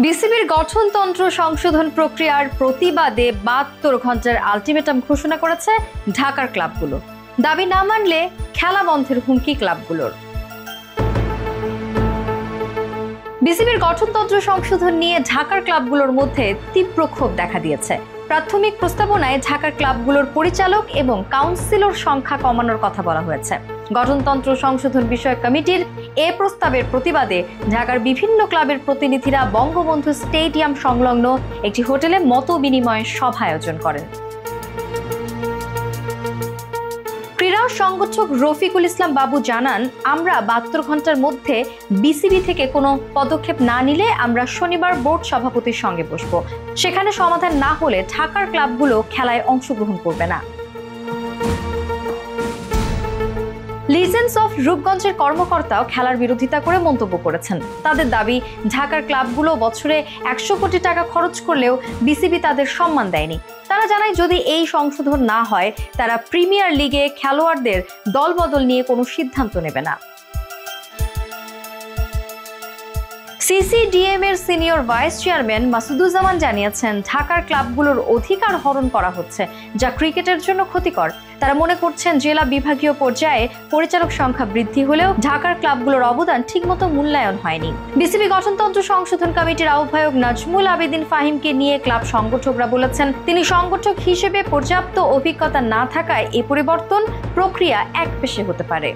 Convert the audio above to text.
বিসিবির গঠনতন্ত্র সংশোধন প্রক্রিয়ার প্রতিবাদে ৭২ ঘন্টার আলটিমেটাম ঘোষণা করেছে ঢাকার ক্লাবগুলো। দাবি না মানলে খেলা বন্ধের হুমকি ক্লাবগুলোর। বিসিবির গঠনতন্ত্র সংশোধন নিয়ে ঢাকার ক্লাবগুলোর মধ্যে তীব্র ক্ষোভ দেখা দিয়েছে। প্রাথমিক প্রস্তাবনায় ঢাকার ক্লাবগুলোর পরিচালক এবং কাউন্সিলর সংখ্যা কমানোর কথা বলা হয়েছে। গঠনতন্ত্র সংশোধন বিষয়ক কমিটির এ প্রস্তাবের প্রতিবাদে ঢাকার বিভিন্ন ক্লাবের প্রতিনিধিরা বঙ্গবন্ধু স্টেডিয়াম সংলগ্ন একটি হোটেলে মত বিনিময় সভা আয়োজন করেন। ক্রীড়া সংগঠক রফিকুল ইসলাম বাবু জানান, আমরা ৭২ ঘন্টার মধ্যে বিসিবি থেকে কোনো পদক্ষেপ না নিলে আমরা শনিবার বোর্ড সভাপতির সঙ্গে বসব। সেখানে সমাধান না হলে ঢাকার ক্লাবগুলো খেলায় অংশগ্রহণ করবে না। লিজেন্ডস অফ রূপগঞ্জের কর্মকর্তাও খেলার বিরোধিতা করে মন্তব্য করেছেন। তাদের দাবি, ঢাকার ক্লাবগুলো বছরে ১০০ কোটি টাকা খরচ করলেও বিসিবি তাদের সম্মান দেয়নি। তারা জানায়, যদি এই সংশোধন না হয় তারা প্রিমিয়ার লিগে খেলোয়াড়দের দলবদল নিয়ে কোনো সিদ্ধান্ত নেবে না। সিসিডিএম এর সিনিয়র ভাইস চেয়ারম্যান মাসুদুজ্জামান জানিয়েছেন, ঢাকার ক্লাবগুলোর অধিকার হরণ করা হচ্ছে, যা ক্রিকেটের জন্য ক্ষতিকর। তারা মনে করছেন, জেলা বিভাগীয় পর্যায়ে পরিচালক সংখ্যা বৃদ্ধি হলেও ঢাকার ক্লাবগুলোর অবদান ঠিকমতো মূল্যায়ন হয়নি। বিসিবি গঠনতন্ত্র সংশোধন কমিটির আহ্বায়ক নাজমুল আবেদিন ফাহিমকে নিয়ে ক্লাব সংগঠকরা বলেছেন, তিনি সংগঠক হিসেবে পর্যাপ্ত অভিজ্ঞতা না থাকায় এ পরিবর্তন প্রক্রিয়া একপেশে হতে পারে।